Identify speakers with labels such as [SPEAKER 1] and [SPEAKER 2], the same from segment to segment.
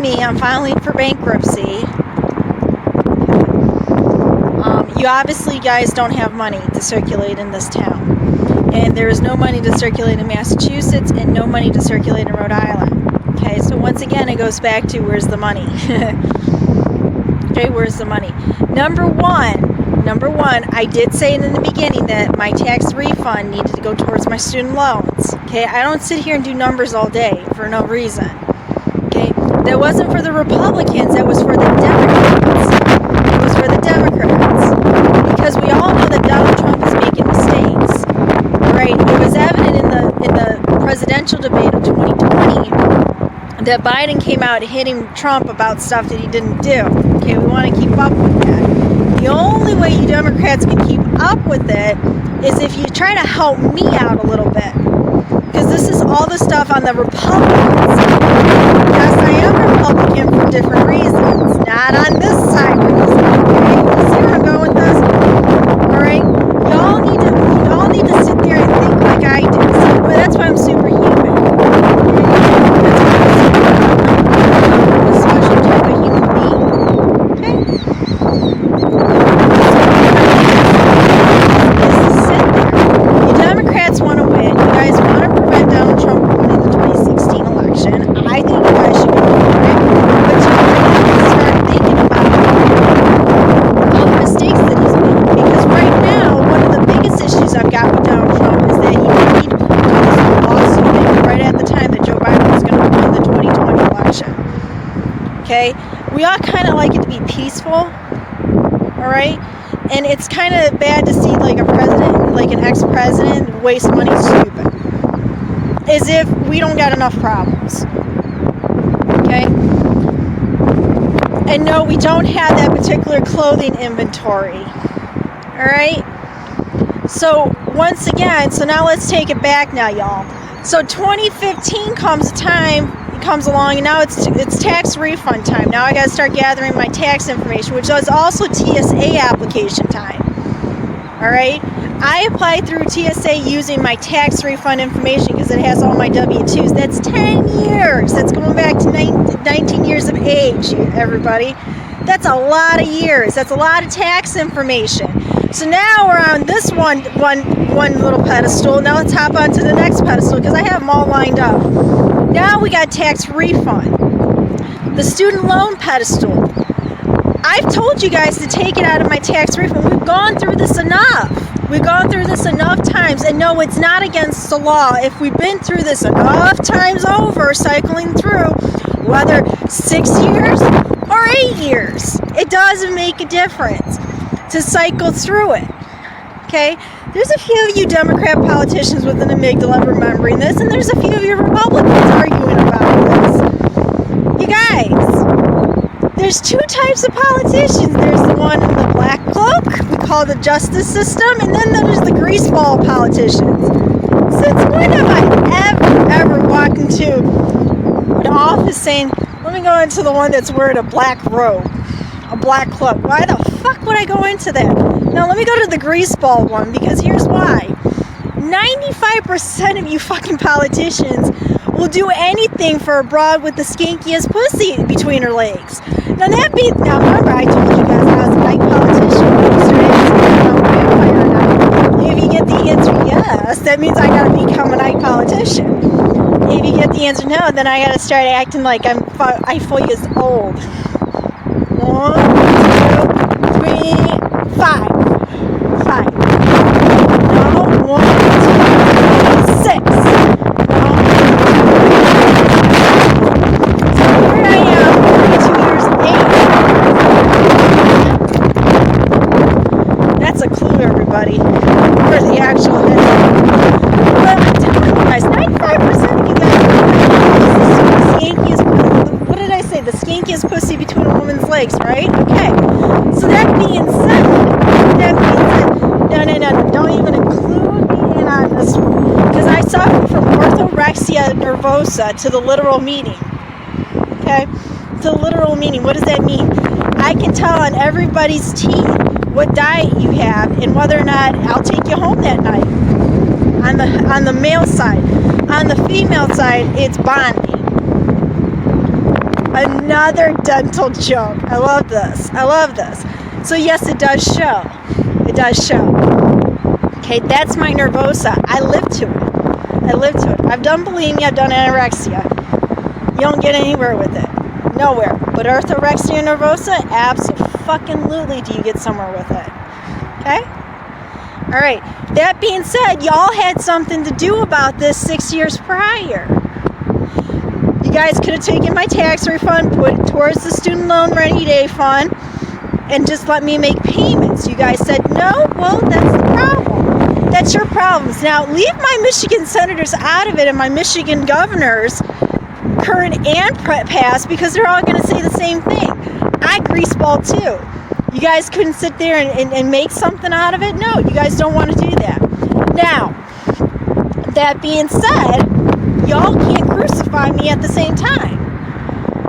[SPEAKER 1] me, I'm filing for bankruptcy. You obviously guys don't have money to circulate in this town. And there is no money to circulate in Massachusetts and no money to circulate in Rhode Island. Okay, so once again, it goes back to where's the money? Okay, where's the money? Number one, I did say in the beginning that my tax refund needed to go towards my student loans. Okay, I don't sit here and do numbers all day for no reason. Okay, that wasn't for the Republicans, that was for the Democrats. It was for the Democrats. Because we all know that Donald Trump is making mistakes. Right? It was evident in the presidential debate of 2020 that Biden came out hitting Trump about stuff that he didn't do. Okay, we want to keep up with that. The only way you Democrats can keep up with it is if you try to help me out a little bit. Because this is all the stuff on the Republicans. Yes, I am Republican for different reasons. Not on this side reason. Okay, you see where I'm going with this? Alright? Y'all need to sit there and think like I do. Well, that's why I'm superhuman. Okay, we all kind of like it to be peaceful, all right? And it's kind of bad to see like a president, like an ex-president, waste money stupid, as if we don't got enough problems, okay? And no, we don't have that particular clothing inventory, all right? So once again, so now let's take it back now, y'all. So 2015 comes along, and now it's tax refund time. Now I got to start gathering my tax information, which is also TSA application time. All right, I applied through TSA using my tax refund information because it has all my W-2s. That's 10 years. That's going back to 19 years of age, everybody. That's a lot of years. That's a lot of tax information. So now we're on this one little pedestal. Now let's hop on to the next pedestal because I have them all lined up. Now we got tax refund. The student loan pedestal. I've told you guys to take it out of my tax refund. We've gone through this enough. We've gone through this enough times. And no, it's not against the law. If we've been through this enough times over, cycling through, whether 6 years or 8 years, it doesn't make a difference to cycle through it. Okay? There's a few of you Democrat politicians with an amygdala remembering this, and there's a few of you Republicans arguing about this. You guys, there's two types of politicians. There's the one in the black cloak, we call the justice system, and then there's the greaseball politicians. Since when have I ever walked into an office saying, let me go into the one that's wearing a black robe, a black cloak? Why the fuck would I go into that? Now let me go to the greaseball one, because here's why. 95% of you fucking politicians will do anything for a broad with the skankiest pussy between her legs. Now remember I told you guys I was a night politician. If you get the answer yes, that means I gotta become a night politician. If you get the answer no, then I gotta start acting like I 4 years old. 1, 2, 3, 5. No, 1, 2, 6. No. So here I am, 2 years 8. That's a clue, everybody, for the actual head. But I'm telling you guys, 95% of you guys are the skankiest. What did I say? The skankiest pussy between a woman's legs, right? Okay. So that being said, no, don't even include me in on this one, because I suffer from orthorexia nervosa to the literal meaning. Okay, to the literal meaning. What does that mean? I can tell on everybody's teeth what diet you have and whether or not I'll take you home that night. On the male side, on the female side, it's bonding. Another dental joke. I love this. I love this. So yes, it does show. It does show. Okay, that's my nervosa. I live to it. I live to it. I've done bulimia. I've done anorexia. You don't get anywhere with it. Nowhere. But orthorexia nervosa, absolutely do you get somewhere with it. Okay? All right. That being said, y'all had something to do about this 6 years prior. You guys could have taken my tax refund, put it towards the student loan rainy day fund, and just let me make payments. You guys said no. Well, that's the problem. That's your problems. Now, leave my Michigan senators out of it and my Michigan governors, current and past, because they're all going to say the same thing. I greaseball too. You guys couldn't sit there and make something out of it? No, you guys don't want to do that. Now, that being said, y'all can't crucify me at the same time.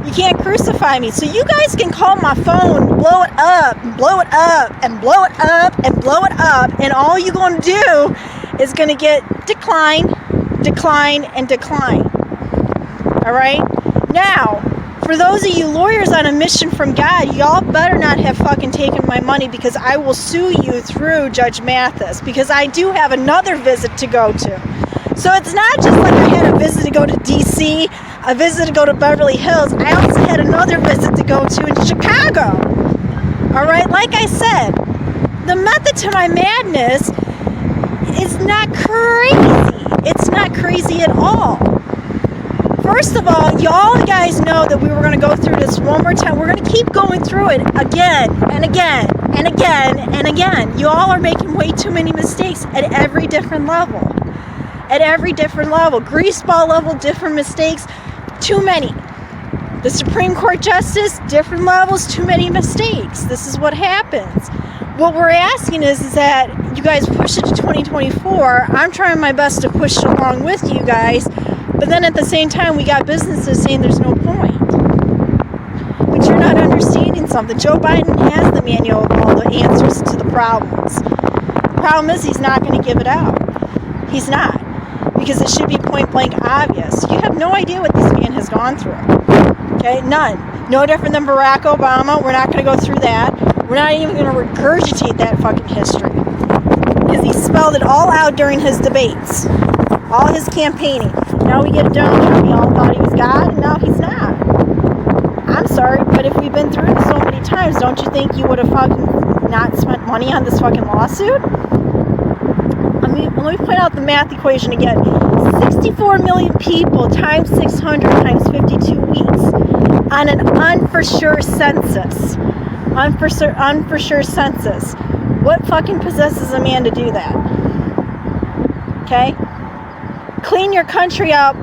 [SPEAKER 1] You can't crucify me. So you guys can call my phone, blow it up, blow it up, and blow it up, and blow it up, and all you're going to do is going to get decline, decline, and decline. All right? Now, for those of you lawyers on a mission from God, y'all better not have fucking taken my money, because I will sue you through Judge Mathis, because I do have another visit to go to. So it's not just like I had a visit to go to D.C., a visit to go to Beverly Hills. I also had another visit to go to in Chicago. All right? Like I said, the method to my madness is not crazy. It's not crazy at all. First of all, y'all guys know that we were going to go through this one more time. We're going to keep going through it again and again and again and again. You all are making way too many mistakes at every different level. At every different level. Greaseball level, different mistakes. Too many. The Supreme Court Justice, different levels, too many mistakes. This is what happens. What we're asking is that you guys push it to 2024. I'm trying my best to push it along with you guys. But then at the same time, we got businesses saying there's no point. But you're not understanding something. Joe Biden has the manual of all the answers to the problems. The problem is he's not going to give it out. He's not. Because it should be point blank obvious. You have no idea what this man has gone through. Okay? None. No different than Barack Obama. We're not going to go through that. We're not even going to regurgitate that fucking history. Because he spelled it all out during his debates. All his campaigning. Now we get Donald Trump. We all thought he was God, and now he's not. I'm sorry, but if we've been through this so many times, don't you think you would have fucking not spent money on this fucking lawsuit? Let me point out the math equation again. 64 million people times 600 times 52 weeks on an unfor-sure census. Unfor-sure census. What fucking possesses a man to do that? Okay? Clean your country up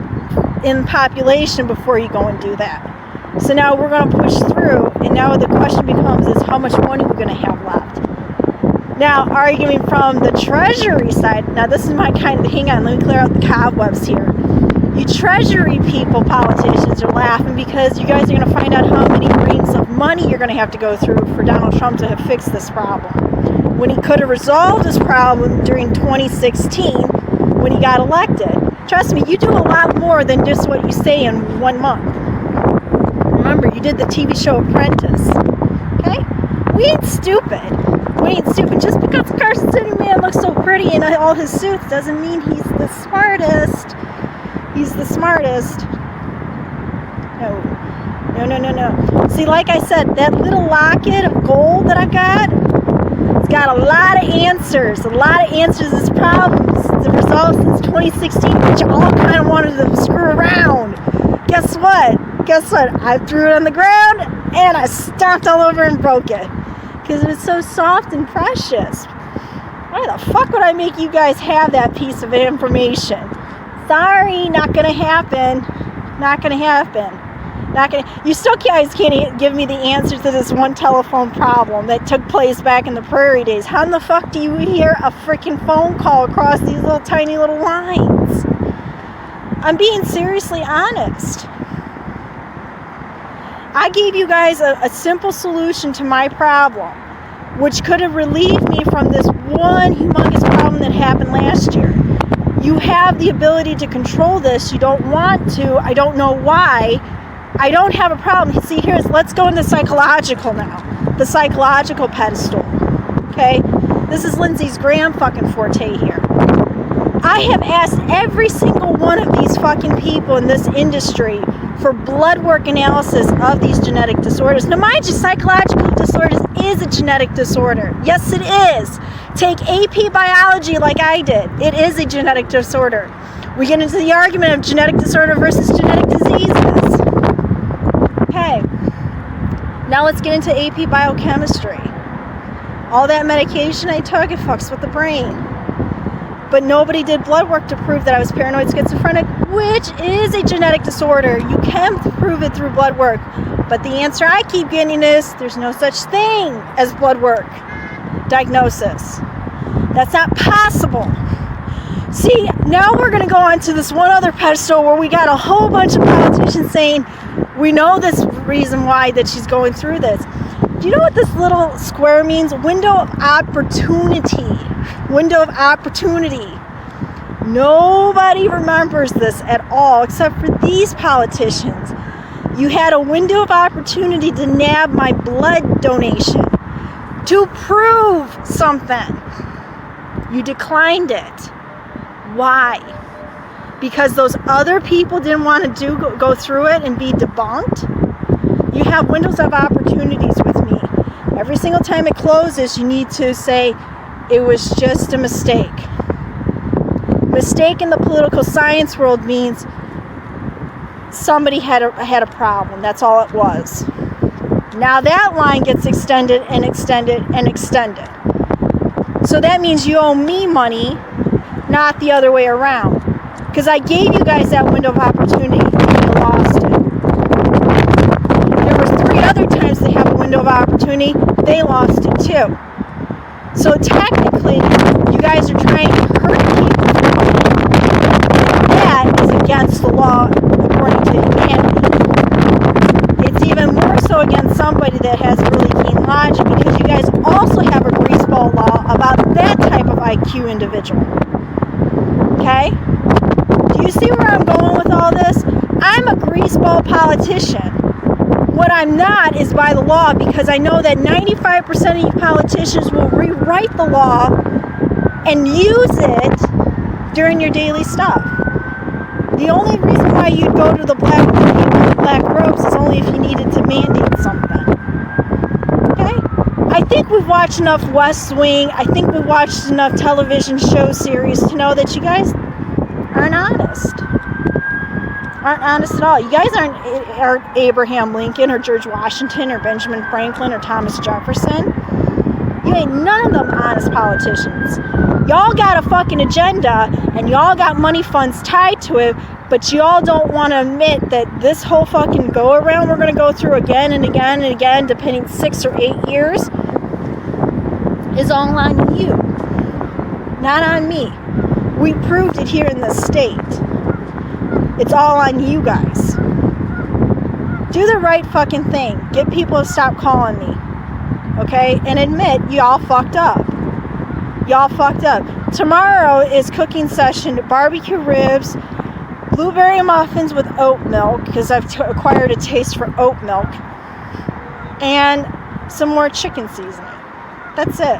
[SPEAKER 1] in population before you go and do that. So now we're going to push through, and now the question becomes is how much money we're going to have left. Now, arguing from the Treasury side, now this is my kind of, hang on, let me clear out the cobwebs here. You Treasury people, politicians, are laughing because you guys are going to find out how many reams of money you're going to have to go through for Donald Trump to have fixed this problem. When he could have resolved this problem during 2016 when he got elected. Trust me, you do a lot more than just what you say in 1 month. Remember, you did the TV show Apprentice. Okay? We ain't stupid. We ain't stupid. Just because Carson City Man looks so pretty in all his suits doesn't mean he's the smartest. He's the smartest. No. See, like I said, that little locket of gold that I've got, it's got a lot of answers. A lot of answers to this problem. The results since 2016, which you all kind of wanted to screw around. Guess what? I threw it on the ground and I stomped all over and broke it. Because it was so soft and precious. Why the fuck would I make you guys have that piece of information? Sorry, not gonna happen. Not gonna happen. You still guys can't give me the answer to this one telephone problem that took place back in the prairie days. How in the fuck do you hear a freaking phone call across these little tiny little lines? I'm being seriously honest. I gave you guys a simple solution to my problem, which could have relieved me from this one humongous problem that happened last year. You have the ability to control this. You don't want to. I don't know why. I don't have a problem. See, let's go into psychological now. The psychological pedestal. Okay? This is Lindsey's Graham fucking forte here. I have asked every single one of these fucking people in this industry for blood work analysis of these genetic disorders. Now, mind you, psychological disorders is a genetic disorder. Yes, it is. Take AP biology like I did. It is a genetic disorder. We get into the argument of genetic disorder versus genetic diseases. Okay. Now let's get into AP biochemistry. All that medication I took, it fucks with the brain. But nobody did blood work to prove that I was paranoid schizophrenic, which is a genetic disorder. You can prove it through blood work. But the answer I keep getting is there's no such thing as blood work diagnosis. That's not possible. See, now we're going to go on to this one other pedestal where we got a whole bunch of politicians saying, we know this reason why that she's going through this. Do you know what this little square means? Window of opportunity. Window of opportunity. Nobody remembers this at all except for these politicians. You had a window of opportunity to nab my blood donation to prove something. You declined it. Why? Because those other people didn't want to go through it and be debunked? You have windows of opportunities with me. Every single time it closes, you need to say, it was just a mistake. Mistake in the political science world means somebody had a problem. That's all it was. Now that line gets extended and extended and extended. So that means you owe me money, not the other way around. Because I gave you guys that window of opportunity and you lost it. There were 3 other times they have a window of opportunity, they lost it too. So technically, you guys are trying to hurt people. That is against the law according to humanity. It's even more so against somebody that has really keen logic because you guys also have a greaseball law about that type of IQ individual. Okay? Do you see where I'm going with all this? I'm a greaseball politician. What I'm not is by the law because I know that 95% of you politicians will rewrite the law and use it during your daily stuff. The only reason why you'd go to the black robes is only if you needed to mandate something. Okay? I think we've watched enough West Wing. I think we've watched enough television show series to know that you guys aren't honest. Aren't honest at all. You guys aren't Abraham Lincoln or George Washington or Benjamin Franklin or Thomas Jefferson. You ain't none of them honest politicians. Y'all got a fucking agenda and y'all got money funds tied to it, but y'all don't want to admit that this whole fucking go around we're going to go through again and again and again, depending 6 or 8 years, is all on you, not on me. We proved it here in this state. It's all on you guys. Do the right fucking thing. Get people to stop calling me. Okay? And admit y'all fucked up. Y'all fucked up. Tomorrow is cooking session, barbecue ribs, blueberry muffins with oat milk, because I've acquired a taste for oat milk, and some more chicken seasoning. That's it.